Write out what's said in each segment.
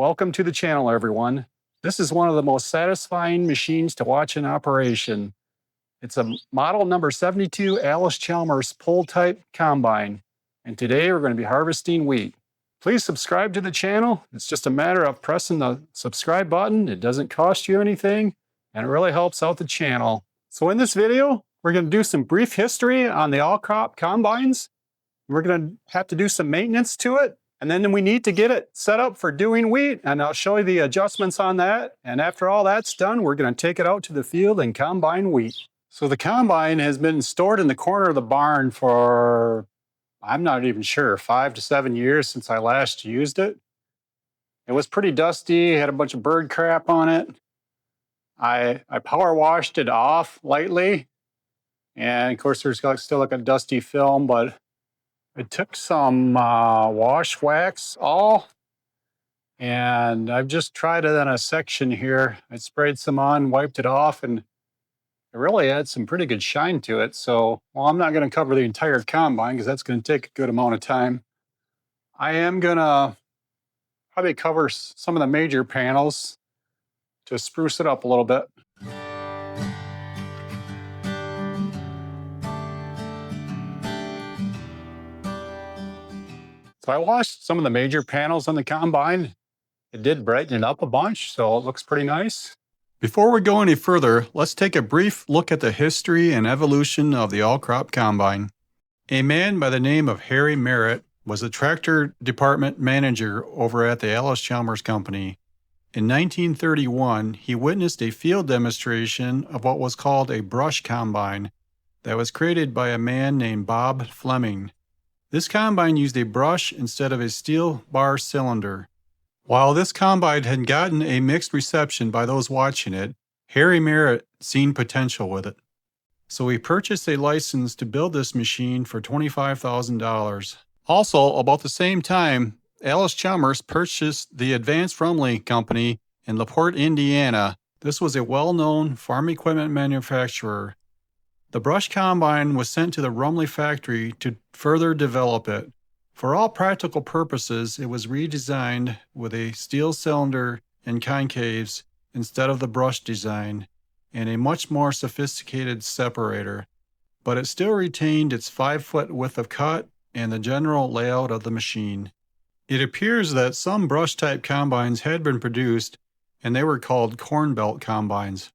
welcome to the channel, everyone. This is one of the most satisfying machines to watch in operation. It's a model number 72 Allis Chalmers pull type combine, and today we're going to be harvesting wheat. Please subscribe to the channel. It's just a matter of pressing the subscribe button. It doesn't cost you anything, and it really helps out the channel. So in this video, we're going to do some brief history on the all-crop combines. We're going to have to do some maintenance to it. And then we need to get it set up for doing wheat, and I'll show you the adjustments on that. And after all that's done, we're going to take it out to the field and combine wheat. So the combine has been stored in the corner of the barn for, I'm not even sure, 5 to 7 years since I last used it. It was pretty dusty, had a bunch of bird crap on it. I power washed it off lightly. And of course there's still like a dusty film, but I took some wash wax all, and I've just tried it on a section here. I sprayed some on, wiped it off, and it really had some pretty good shine to it. So, well, I'm not going to cover the entire combine because that's going to take a good amount of time. I am going to probably cover some of the major panels to spruce it up a little bit. So I washed some of the major panels on the combine. It did brighten it up a bunch, so it looks pretty nice. Before we go any further, let's take a brief look at the history and evolution of the all-crop combine. A man by the name of Harry Merritt was the tractor department manager over at the Allis Chalmers Company. In 1931, he witnessed a field demonstration of what was called a brush combine that was created by a man named Bob Fleming. This combine used a brush instead of a steel bar cylinder. While this combine had gotten a mixed reception by those watching it, Harry Merritt seen potential with it. So he purchased a license to build this machine for $25,000. Also, about the same time, Allis Chalmers purchased the Advanced Rumley Company in LaPorte, Indiana. This was a well-known farm equipment manufacturer. The brush combine was sent to the Rumley factory to further develop it. For all practical purposes, it was redesigned with a steel cylinder and concaves instead of the brush design, and a much more sophisticated separator. But it still retained its 5-foot width of cut and the general layout of the machine. It appears that some brush-type combines had been produced, and they were called corn belt combines.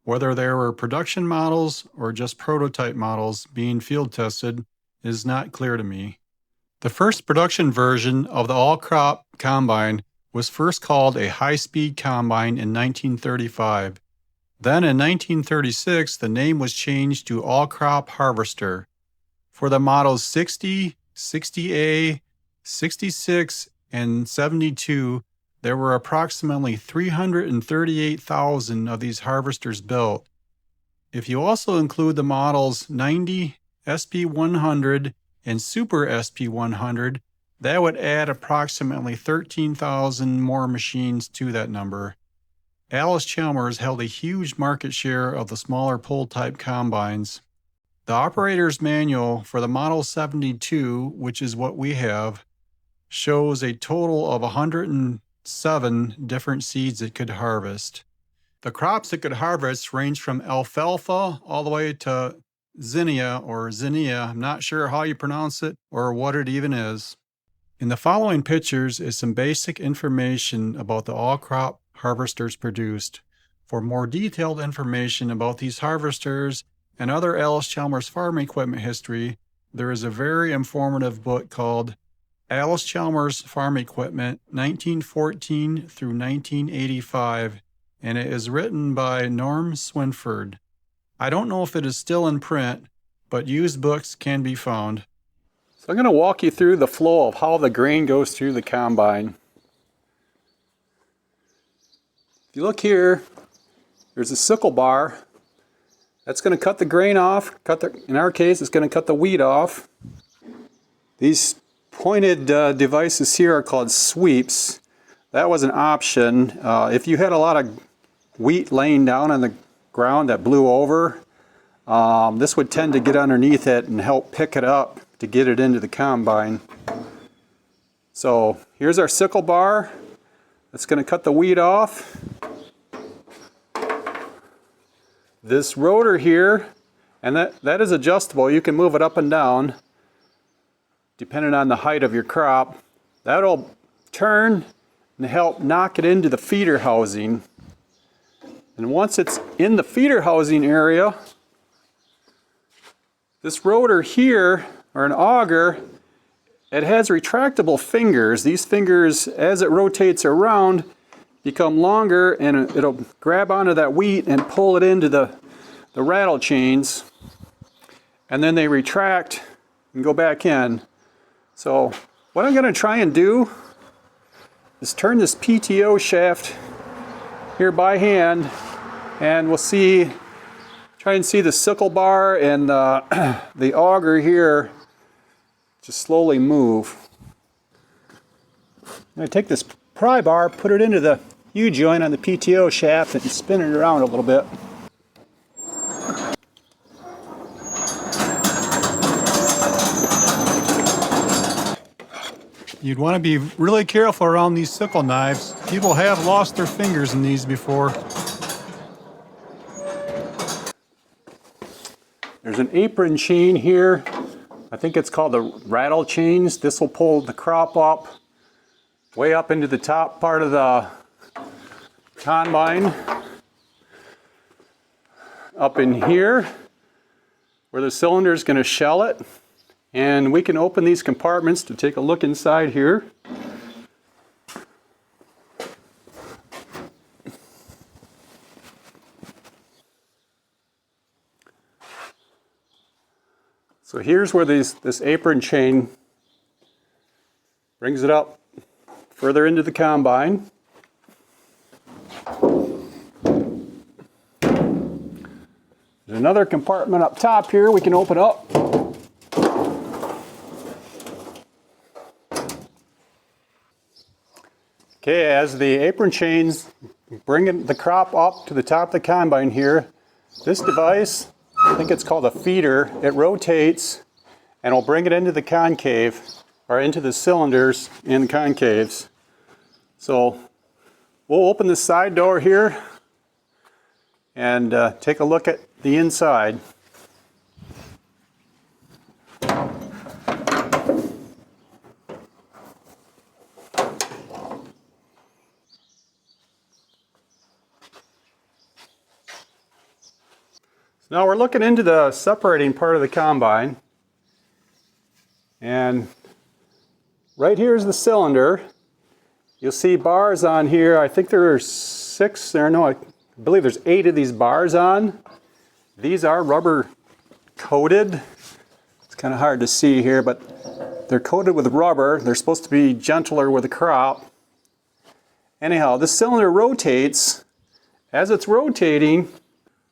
Whether there were production models or just prototype models being field tested is not clear to me. The first production version of the all-crop combine was first called a high-speed combine in 1935. Then in 1936, the name was changed to all-crop harvester. For the models 60, 60A, 66, and 72, there were approximately 338,000 of these harvesters built. If you also include the models 90, SP100, and Super SP100, that would add approximately 13,000 more machines to that number. Allis Chalmers held a huge market share of the smaller pull-type combines. The operator's manual for the Model 72, which is what we have, shows a total of 107 different seeds it could harvest. The crops it could harvest range from alfalfa all the way to zinnia or zinnia. I'm not sure how you pronounce it or what it even is. In the following pictures is some basic information about the all-crop harvesters produced. For more detailed information about these harvesters and other Allis Chalmers farm equipment history, there is a very informative book called Allis Chalmers Farm Equipment 1914 through 1985, and it is written by Norm Swinford. I don't know if it is still in print, but used books can be found. So I'm going to walk you through the flow of how the grain goes through the combine. If you look here, there's a sickle bar. That's going to cut the grain off. In our case, it's going to cut the wheat off. These pointed devices here are called sweeps. That was an option. If you had a lot of wheat laying down on the ground that blew over, this would tend to get underneath it and help pick it up to get it into the combine. So here's our sickle bar. That's going to cut the wheat off. This rotor here, and that is adjustable. You can move it up and down depending on the height of your crop. That'll turn and help knock it into the feeder housing. And once it's in the feeder housing area, this rotor here, or an auger, it has retractable fingers. These fingers, as it rotates around, become longer, and it'll grab onto that wheat and pull it into the rattle chains, and then they retract and go back in. So what I'm going to try and do is turn this PTO shaft here by hand, and we'll try and see the sickle bar and the auger here just slowly move. I'm going to take this pry bar, put it into the U-joint on the PTO shaft, and spin it around a little bit. You'd want to be really careful around these sickle knives. People have lost their fingers in these before. There's an apron chain here. I think it's called the rattle chains. This will pull the crop up, way up into the top part of the combine. Up in here, where the cylinder is going to shell it. And we can open these compartments to take a look inside here. So here's where this apron chain brings it up further into the combine. There's another compartment up top here we can open up. Okay, as the apron chains bring the crop up to the top of the combine here, this device, I think it's called a feeder, it rotates and will bring it into the concave, or into the cylinders in the concaves. So we'll open the side door here and take a look at the inside. Now we're looking into the separating part of the combine, and right here is the cylinder. You'll see bars on here. I think there are 6 there. No, I believe there's 8 of these bars on. These are rubber coated. It's kind of hard to see here, but they're coated with rubber. They're supposed to be gentler with the crop. Anyhow, this cylinder rotates. As it's rotating,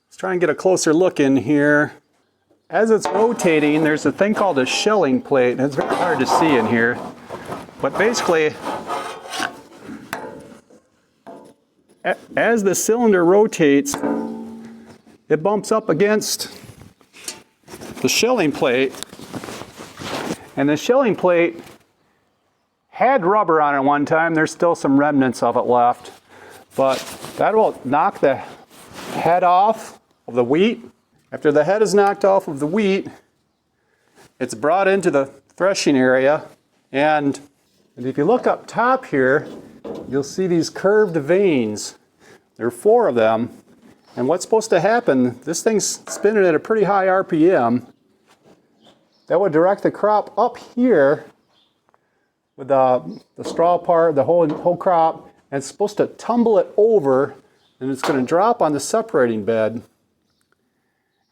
let's try and get a closer look in here. As it's rotating, there's a thing called a shelling plate. It's very hard to see in here. But basically, as the cylinder rotates, it bumps up against the shelling plate. And the shelling plate had rubber on it one time. There's still some remnants of it left. But that will knock the head off of the wheat. After the head is knocked off of the wheat, it's brought into the threshing area, and if you look up top here, you'll see these curved veins. There are 4 of them, and what's supposed to happen, this thing's spinning at a pretty high RPM. That would direct the crop up here with the straw part, the whole crop, and it's supposed to tumble it over, and it's going to drop on the separating bed.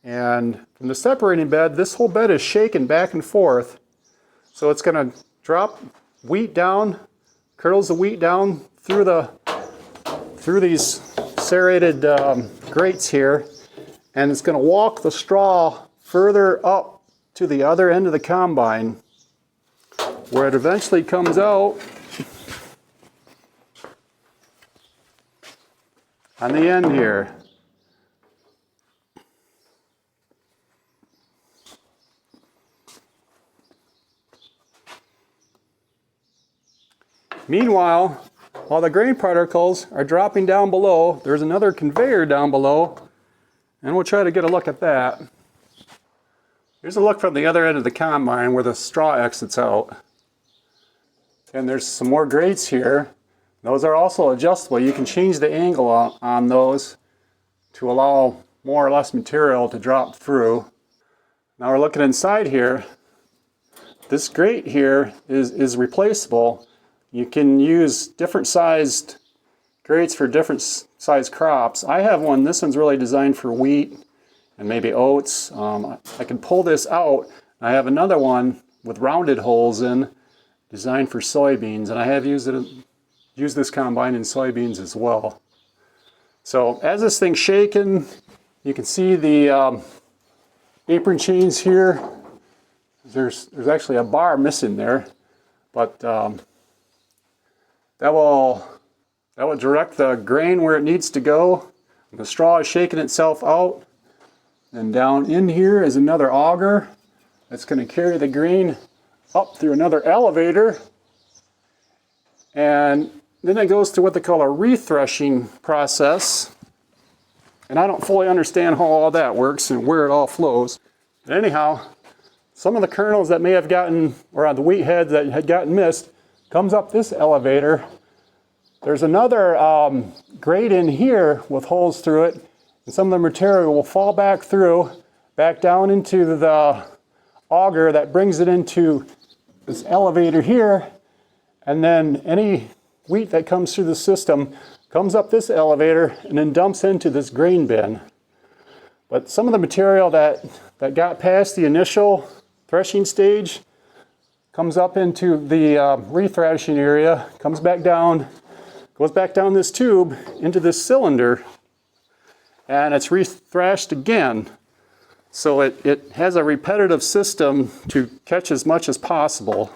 And from the separating bed, this whole bed is shaken back and forth. So it's going to drop wheat down, kernels of wheat down through these serrated grates here, and it's going to walk the straw further up to the other end of the combine, where it eventually comes out on the end here. Meanwhile, while the grain particles are dropping down below, there's another conveyor down below, and we'll try to get a look at that. Here's a look from the other end of the combine where the straw exits out. And there's some more grates here. Those are also adjustable. You can change the angle on those to allow more or less material to drop through. Now we're looking inside here. This grate here is replaceable. You can use different sized grates for different size crops. I have one, this one's really designed for wheat and maybe oats. I can pull this out. I have another one with rounded holes in, designed for soybeans, and I have used this combine in soybeans as well. So as this thing's shaking, you can see the apron chains here. There's actually a bar missing there, but that will direct the grain where it needs to go. The straw is shaking itself out, and down in here is another auger that's going to carry the grain up through another elevator, and then it goes to what they call a rethreshing process. And I don't fully understand how all that works and where it all flows. But anyhow, some of the kernels that may have gotten, or the wheat heads that had gotten missed, comes up this elevator. There's another grate in here with holes through it, and some of the material will fall back through, back down into the auger that brings it into this elevator here, and then any wheat that comes through the system comes up this elevator and then dumps into this grain bin. But some of the material that got past the initial threshing stage comes up into the rethrashing area, comes back down, goes back down this tube into this cylinder, and it's rethrashed again. So it has a repetitive system to catch as much as possible.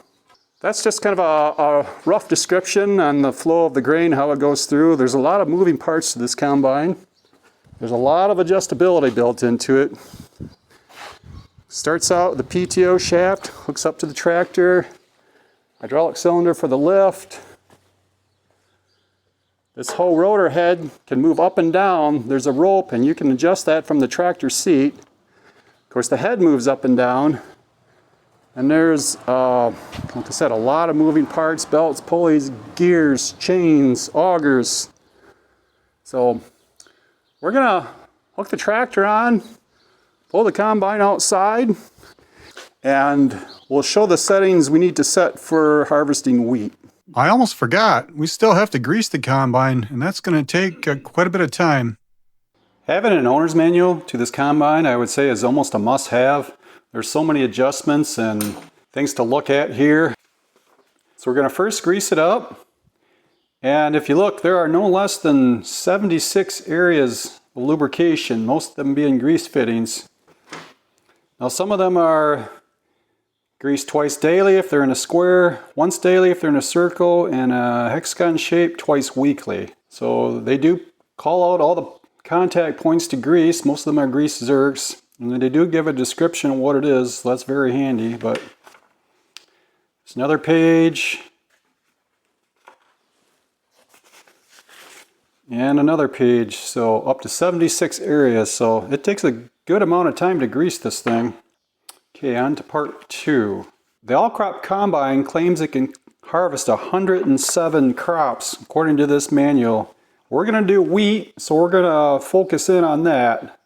That's just kind of a rough description on the flow of the grain, how it goes through. There's a lot of moving parts to this combine. There's a lot of adjustability built into it. Starts out with the PTO shaft, hooks up to the tractor, hydraulic cylinder for the lift. This whole rotor head can move up and down. There's a rope, and you can adjust that from the tractor seat. Of course, the head moves up and down. And there's, like I said, a lot of moving parts, belts, pulleys, gears, chains, augers. So we're gonna hook the tractor on, pull the combine outside, and we'll show the settings we need to set for harvesting wheat. I almost forgot, we still have to grease the combine, and that's gonna take quite a bit of time. Having an owner's manual to this combine, I would say, is almost a must-have. There's so many adjustments and things to look at here. So we're going to first grease it up. And if you look, there are no less than 76 areas of lubrication, most of them being grease fittings. Now some of them are greased twice daily if they're in a square, once daily if they're in a circle, and a hexagon shape twice weekly. So they do call out all the contact points to grease. Most of them are grease zerks. And then they do give a description of what it is, so that's very handy. But there's another page. And another page. So up to 76 areas. So it takes a good amount of time to grease this thing. Okay, on to part 2. The all-crop combine claims it can harvest 107 crops, according to this manual. We're going to do wheat, so we're going to focus in on that.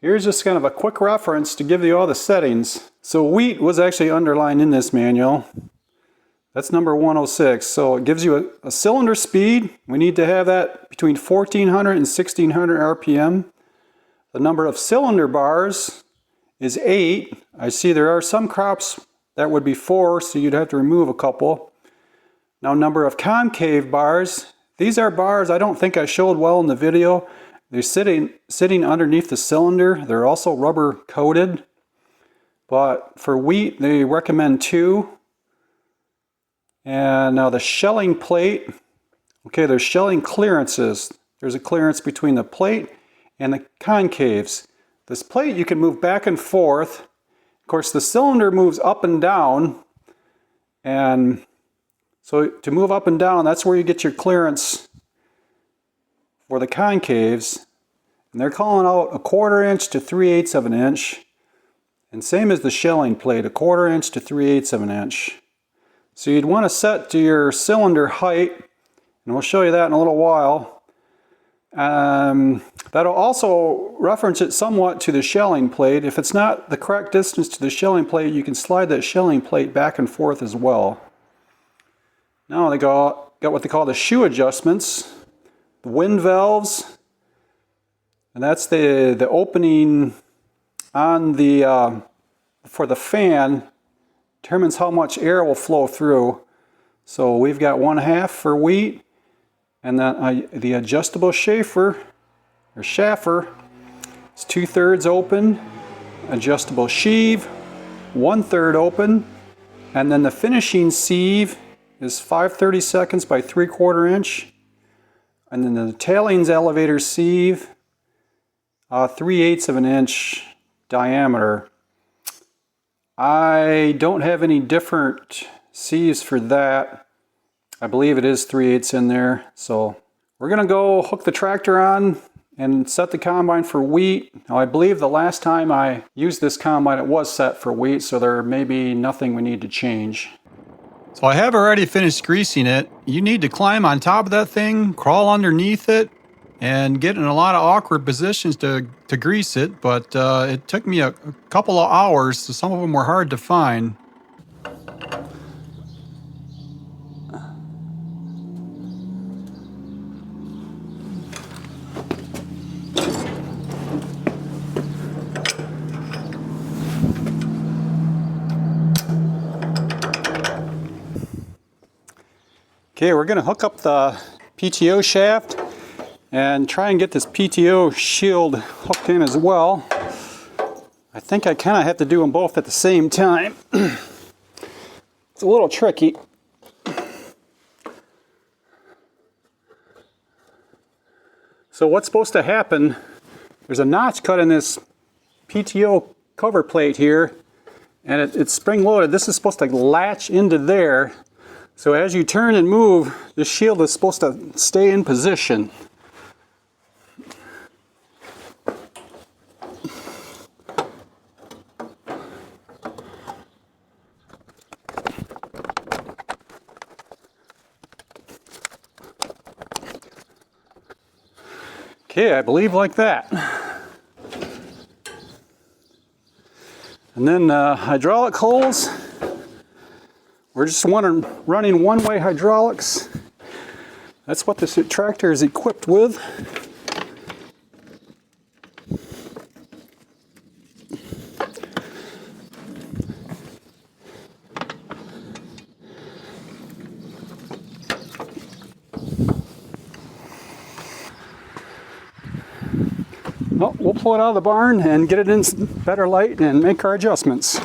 Here's just kind of a quick reference to give you all the settings. So wheat was actually underlined in this manual. That's number 106. So it gives you a cylinder speed. We need to have that between 1400 and 1600 RPM. The number of cylinder bars is 8. I see there are some crops that would be 4, so you'd have to remove a couple. Now number of concave bars. These are bars I don't think I showed well in the video. They're sitting underneath the cylinder. They're also rubber coated. But for wheat, they recommend 2. And now the shelling plate. Okay, there's shelling clearances. There's a clearance between the plate and the concaves. This plate you can move back and forth. Of course, the cylinder moves up and down. And So to move up and down, that's where you get your clearance for the concaves. And they're calling out 1/4 inch to 3/8 of an inch. And same as the shelling plate, 1/4 inch to 3/8 of an inch. So you'd want to set to your cylinder height, and we'll show you that in a little while. That'll also reference it somewhat to the shelling plate. If it's not the correct distance to the shelling plate, you can slide that shelling plate back and forth as well. Now they got what they call the shoe adjustments, the wind valves, and that's the opening on the for the fan determines how much air will flow through. So we've got 1/2 for wheat, and then the adjustable shaffer or shaffer is 2/3 open, adjustable sheave 1/3 open, and then the finishing sieve is 5/32 by 3/4 inch, and then the tailings elevator sieve 3/8 of an inch diameter. I don't have any different sieves for that. I believe it is 3/8 in there. So we're gonna go hook the tractor on and set the combine for wheat. Now I believe the last time I used this combine it was set for wheat, so there may be nothing we need to change. So I have already finished greasing it. You need to climb on top of that thing, crawl underneath it, and get in a lot of awkward positions to grease it, but it took me a couple of hours, so some of them were hard to find. Okay, we're going to hook up the PTO shaft and try and get this PTO shield hooked in as well. I think I kind of have to do them both at the same time. It's a little tricky. So what's supposed to happen, there's a notch cut in this PTO cover plate here, and it's spring loaded. This is supposed to latch into there. So as you turn and move, the shield is supposed to stay in position. Okay, I believe like that. And then hydraulic holes. We're just running one-way hydraulics. That's what this tractor is equipped with. Well, we'll pull it out of the barn and get it in better light and make our adjustments.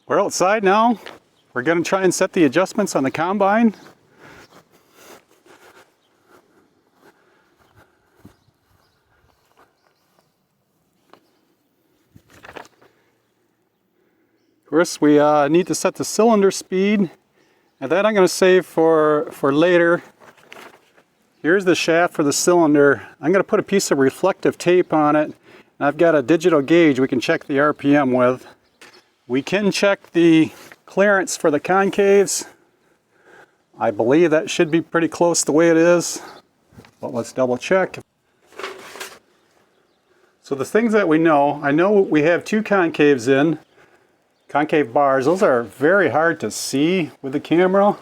We're outside now. We're going to try and set the adjustments on the combine. First, we need to set the cylinder speed, and that I'm going to save for later. Here's the shaft for the cylinder. I'm going to put a piece of reflective tape on it, and I've got a digital gauge we can check the RPM with. We can check the clearance for the concaves. I believe that should be pretty close the way it is, but let's double check. So the things that we know, I know we have 2 concaves in, concave bars. Those are very hard to see with the camera.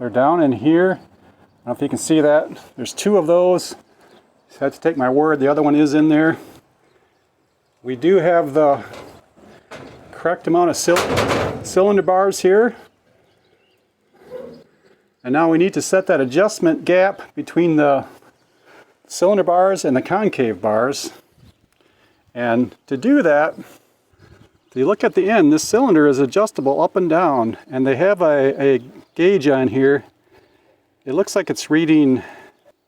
They're down in here. I don't know if you can see that. There's 2 of those. So I have to take my word, the other one is in there. We do have the correct amount of cylinder bars here. And now we need to set that adjustment gap between the cylinder bars and the concave bars. And to do that, if you look at the end, this cylinder is adjustable up and down, and they have a gauge on here. It looks like it's reading,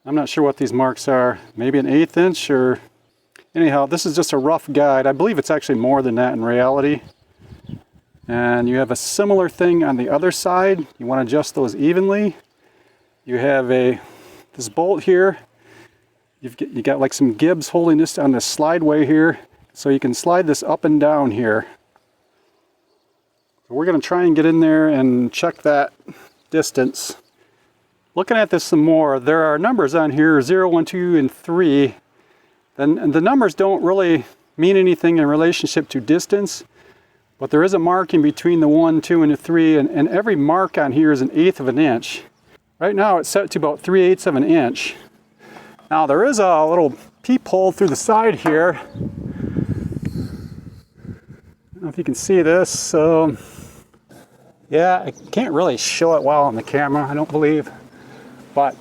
I'm not sure what these marks are, maybe an 1/8 inch, or anyhow, this is just a rough guide. I believe it's actually more than that in reality. And you have a similar thing on the other side. You want to adjust those evenly. You have this bolt here. You got like some gibs holding this on this slideway here, so you can slide this up and down here. So we're going to try and get in there and check that distance. Looking at this some more, there are numbers on here, 0, 1, 2, and 3. And the numbers don't really mean anything in relationship to distance, but there is a marking between the 1, 2, and the 3, and every mark on here is 1/8 of an inch. Right now it's set to about 3/8 of an inch. Now there is a little peephole through the side here. I don't know if you can see this. Yeah, I can't really show it well on the camera, I don't believe. But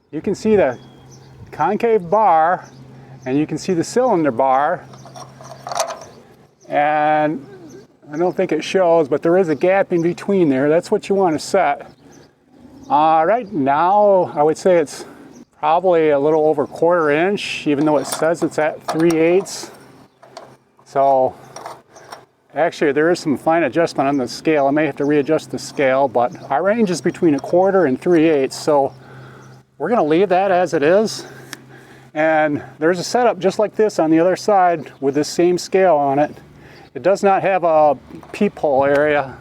you can see the concave bar, and you can see the cylinder bar. And I don't think it shows, but there is a gap in between there. That's what you want to set. Right now, I would say it's probably a little over 1/4 inch, even though it says it's at 3/8. So actually there is some fine adjustment on the scale. I may have to readjust the scale, but our range is between 1/4 and 3/8. So we're going to leave that as it is. And there's a setup just like this on the other side with this same scale on it. It does not have a peephole area,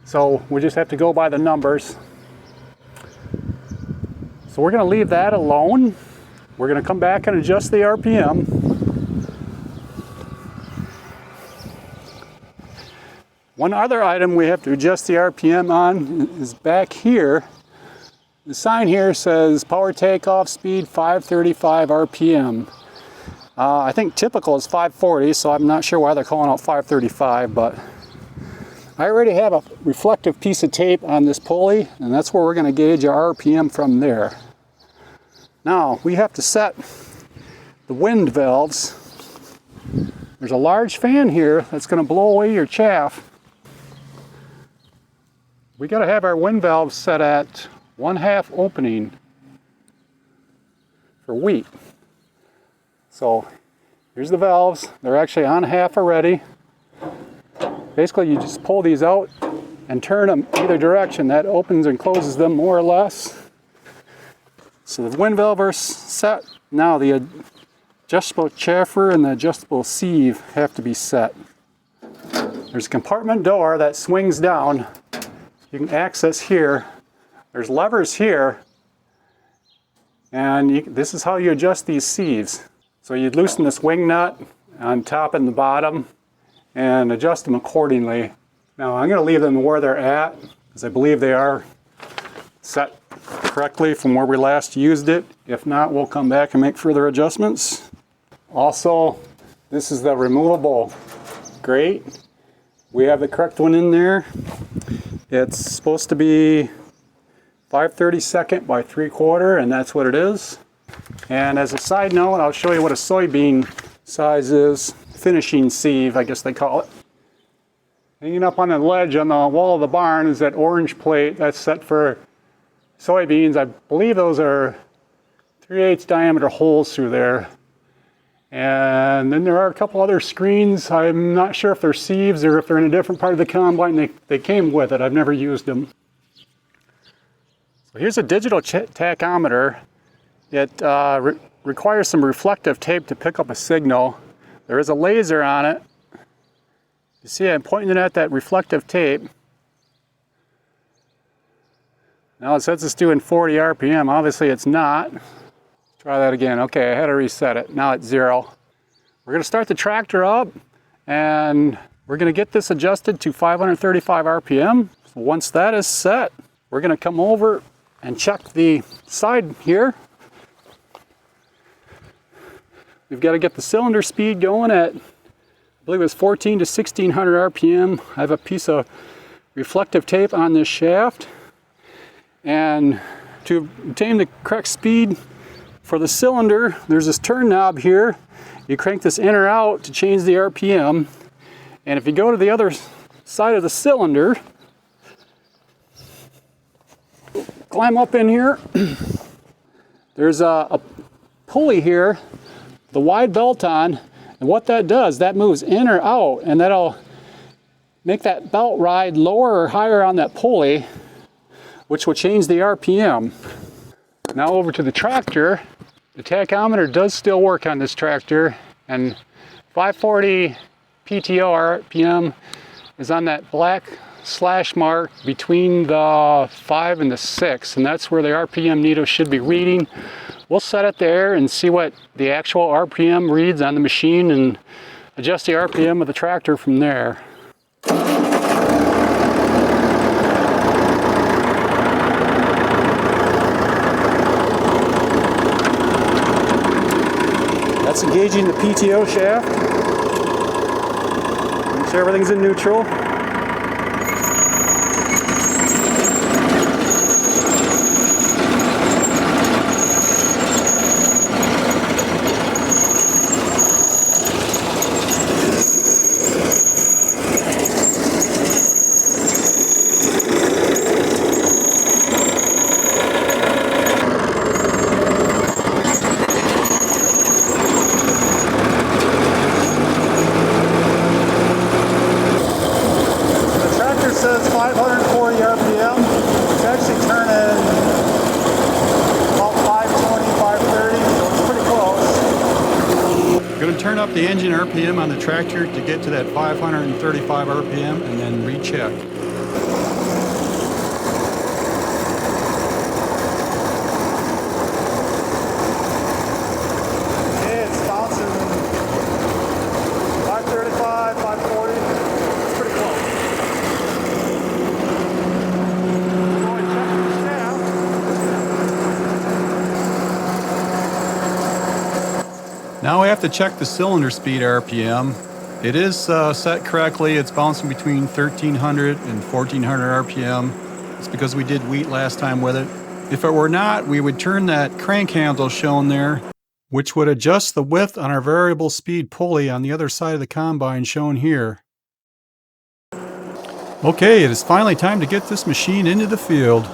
so we just have to go by the numbers. So we're going to leave that alone. We're going to come back and adjust the RPM. One other item we have to adjust the RPM on is back here. The sign here says power takeoff speed 535 RPM. I think typical is 540, so I'm not sure why they're calling out 535, but I already have a reflective piece of tape on this pulley, and that's where we're going to gauge our RPM from there. Now, we have to set the wind valves. There's a large fan here that's going to blow away your chaff. We got to have our wind valves set at 1/2 opening for wheat. So here's the valves. They're actually on half already. Basically, you just pull these out and turn them either direction. That opens and closes them more or less. So the wind valve are set. Now the adjustable chaffer and the adjustable sieve have to be set. There's a compartment door that swings down. You can access here. There's levers here. And this is how you adjust these sieves. So you'd loosen this wing nut on top and the bottom and adjust them accordingly. Now I'm going to leave them where they're at, because I believe they are set correctly from where we last used it. If not, we'll come back and make further adjustments. Also, this is the removable grate. We have the correct one in there. It's supposed to be 5/32 by 3/4, and that's what it is. And as a side note, I'll show you what a soybean size is. Finishing sieve, I guess they call it. Hanging up on the ledge on the wall of the barn is that orange plate that's set for soybeans. I believe those are 3/8 diameter holes through there. And then there are a couple other screens. I'm not sure if they're sieves or if they're in a different part of the combine. They came with it. I've never used them. So here's a digital tachometer. It requires some reflective tape to pick up a signal. There is a laser on it. You see I'm pointing it at that reflective tape. Now it says it's doing 40 RPM. Obviously it's not. Try that again. Okay, I had to reset it. Now it's 0. We're going to start the tractor up, and we're going to get this adjusted to 535 RPM. So once that is set, we're going to come over and check the side here. we've got to get the cylinder speed going at, I believe it was 14 to 1600 RPM. I have a piece of reflective tape on this shaft. And to obtain the correct speed for the cylinder, there's this turn knob here. You crank this in or out to change the RPM. And if you go to the other side of the cylinder, climb up in here, there's a pulley here, the wide belt on, and what that does, that moves in or out, and that'll make that belt ride lower or higher on that pulley, which will change the RPM. Now over to the tractor. The tachometer does still work on this tractor, and 540 PTO RPM is on that black slash mark between the 5 and the 6, and that's where the RPM needle should be reading. We'll set it there and see what the actual RPM reads on the machine and adjust the RPM of the tractor from there. That's engaging the PTO shaft. Make sure everything's in neutral. Says 540 RPM. It's actually turning about 520, 530, so it's pretty close. I'm going to turn up the engine RPM on the tractor to get to that 535 RPM and then recheck. Okay, it's bouncing 535, 540. It's pretty close. Now we have to check the cylinder speed RPM. It is set correctly. It's bouncing between 1300 and 1400 RPM. It's because we did wheat last time with it. If it were not, we would turn that crank handle shown there, which would adjust the width on our variable speed pulley on the other side of the combine shown here. Okay, it is finally time to get this machine into the field.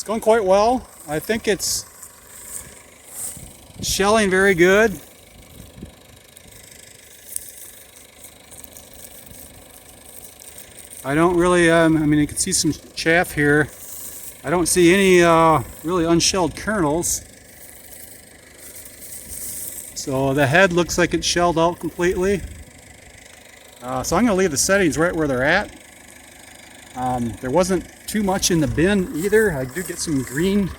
It's going quite well. I think it's shelling very good. I don't really, I mean, you can see some chaff here. I don't see any really unshelled kernels. So the head looks like it's shelled out completely. So I'm going to leave the settings right where they're at. There wasn't too much in the bin either. I do get some green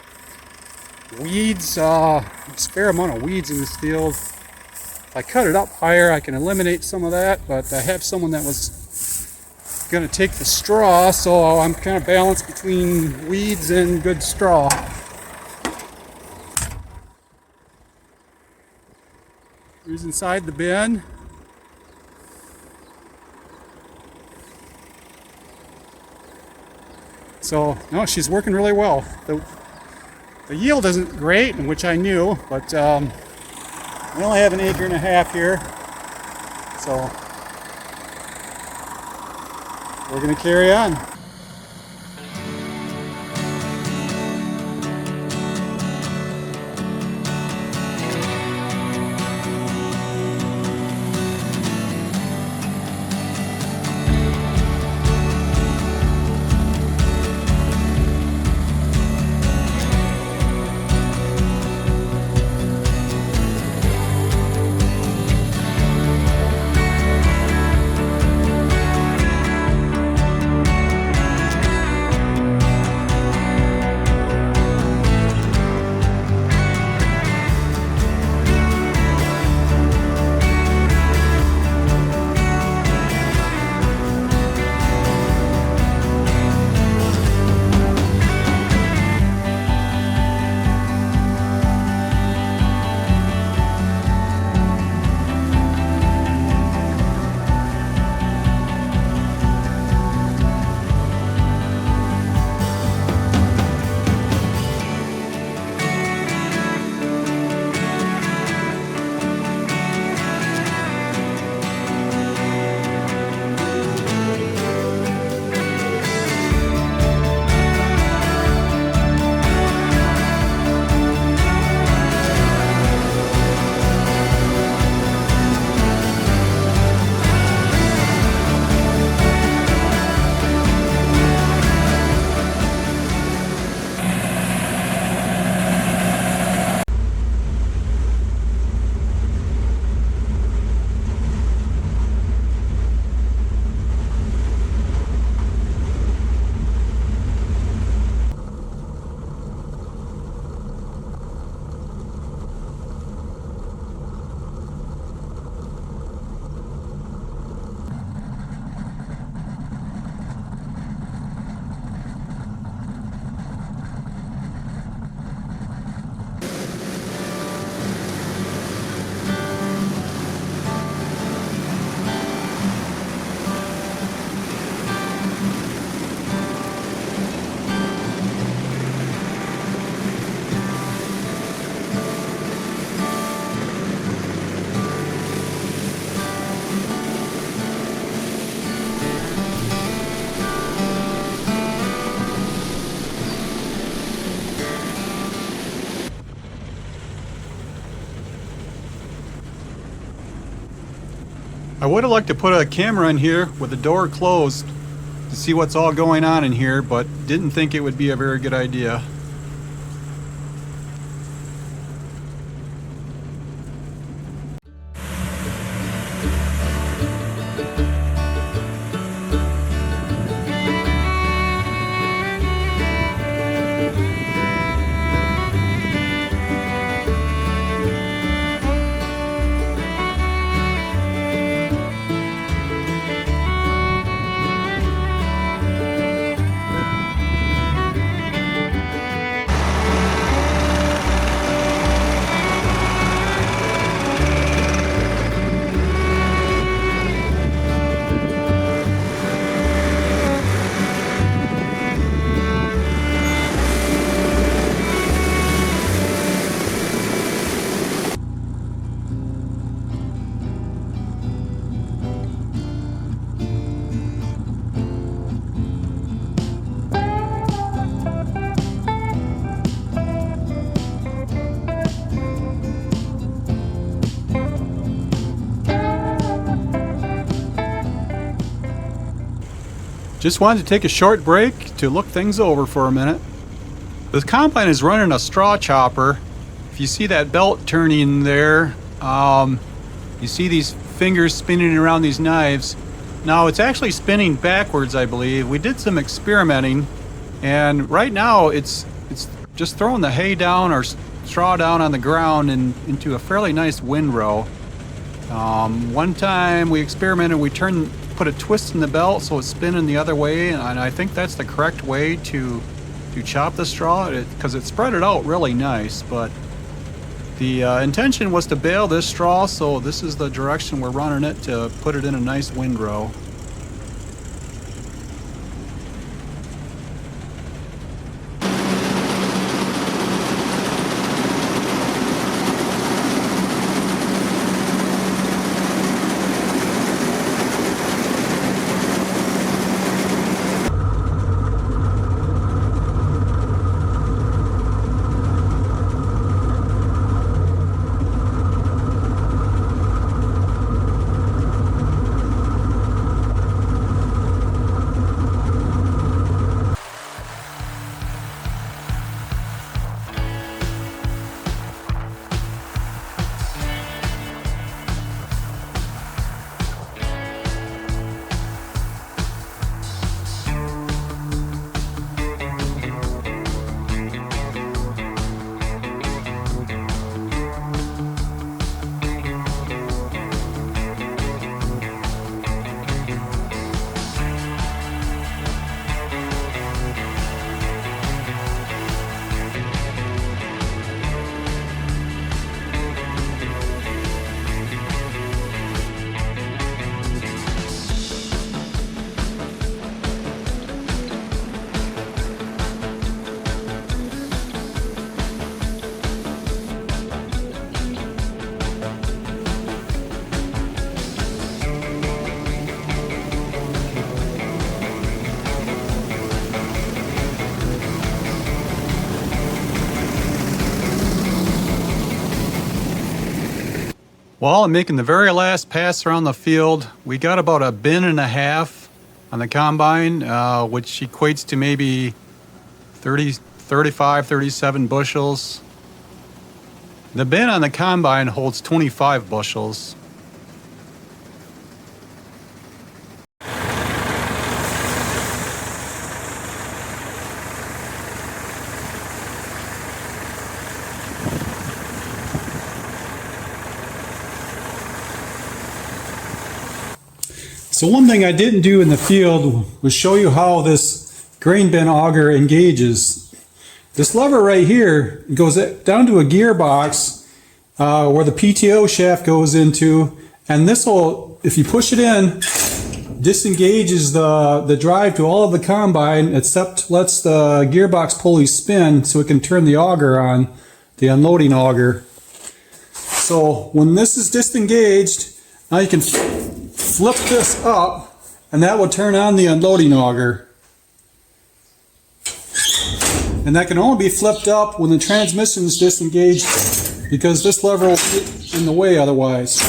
weeds, a fair amount of weeds in this field. If I cut it up higher, I can eliminate some of that, but I have someone that was going to take the straw, so I'm kind of balanced between weeds and good straw. Here's inside the bin. So, no, she's working really well. The yield isn't great, which I knew, but we only have an acre and a half here, so we're going to carry on. I would have liked to put a camera in here with the door closed to see what's all going on in here, but didn't think it would be a very good idea. Just wanted to take a short break to look things over for a minute. The combine is running a straw chopper. If you see that belt turning there, you see these fingers spinning around these knives. Now it's actually spinning backwards, I believe. We did some experimenting, and right now it's just throwing the hay down or straw down on the ground and into a fairly nice windrow. One time we experimented, we put a twist in the belt so it's spinning the other way, and I think that's the correct way to chop the straw, because it spread it out really nice. But the intention was to bale this straw, so this is the direction we're running it, to put it in a nice windrow. Well, I'm making the very last pass around the field. We got about 1.5 bins on the combine, which equates to maybe 35, 37 bushels. The bin on the combine holds 25 bushels. So one thing I didn't do in the field was show you how this grain bin auger engages. This lever right here goes down to a gearbox where the PTO shaft goes into, and this will, if you push it in, disengages the drive to all of the combine, except lets the gearbox pulley spin so it can turn the auger on, the unloading auger. So when this is disengaged, now you can flip this up, and that will turn on the unloading auger. And that can only be flipped up when the transmission is disengaged, because this lever will get in the way otherwise.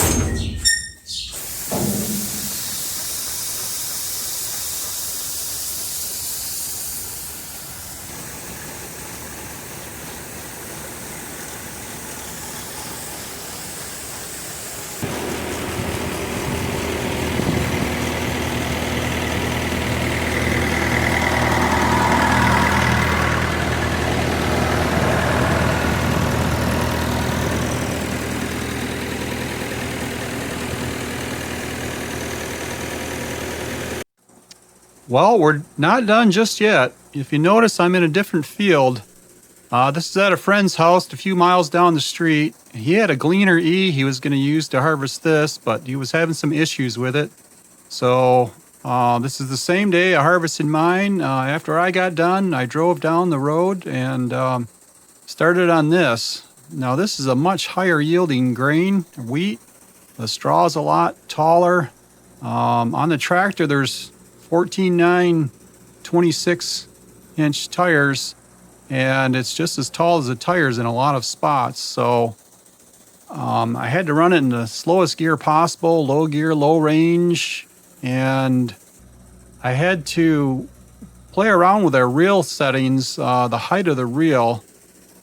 Well, we're not done just yet. If you notice, I'm in a different field. This is at a friend's house a few miles down the street. He had a Gleaner E he was going to use to harvest this, but he was having some issues with it. So this is the same day I harvested mine. After I got done, I drove down the road and started on this. Now this is a much higher yielding grain, wheat. The straw is a lot taller. On the tractor, there's 14.9 26-inch tires, and it's just as tall as the tires in a lot of spots. So I had to run it in the slowest gear possible, low gear, low range, and I had to play around with our reel settings, the height of the reel,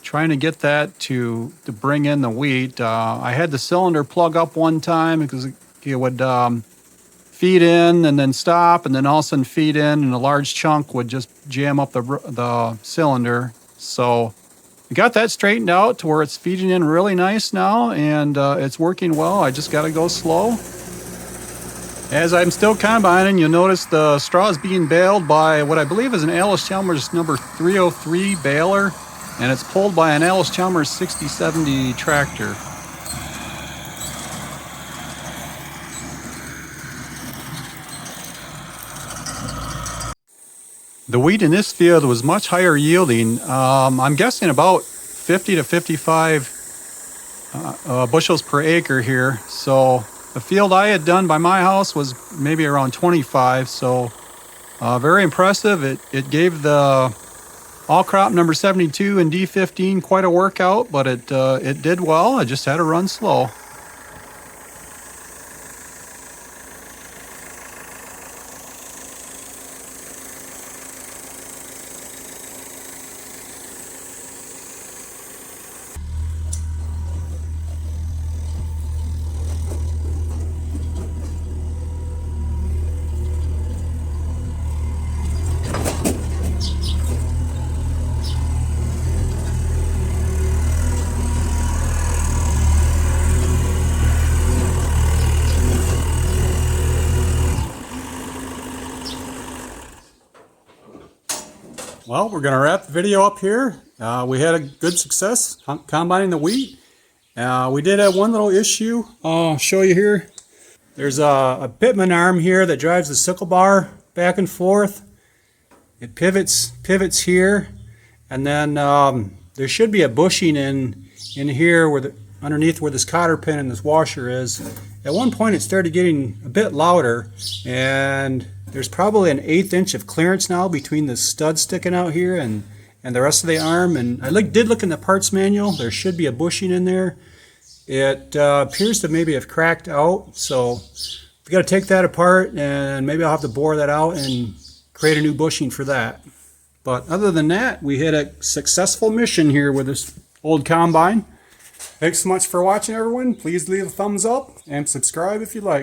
trying to get that to bring in the wheat. I had the cylinder plug up one time because it would feed in and then stop, and then all of a sudden feed in, and a large chunk would just jam up the cylinder. So we got that straightened out to where it's feeding in really nice now, and it's working well. I just got to go slow. As I'm still combining, you'll notice the straw is being baled by what I believe is an Allis Chalmers number 303 baler, and it's pulled by an Allis Chalmers 6070 tractor. The wheat in this field was much higher yielding. I'm guessing about 50 to 55 bushels per acre here. So the field I had done by my house was maybe around 25. So very impressive. It gave the all crop number 72 and D15 quite a workout, but it did well. I just had to run slow. Well, we're going to wrap the video up here. We had a good success combining the wheat. We did have one little issue. I'll show you here. There's a pitman arm here that drives the sickle bar back and forth. It pivots here, and then there should be a bushing in here where underneath where this cotter pin and this washer is. At one point it started getting a bit louder, and there's probably an 1/8 inch of clearance now between the stud sticking out here and the rest of the arm. And I did look in the parts manual. There should be a bushing in there. It appears to maybe have cracked out, so we got to take that apart, and maybe I'll have to bore that out and create a new bushing for that. But other than that, we had a successful mission here with this old combine. Thanks so much for watching, everyone. Please leave a thumbs up and subscribe if you like.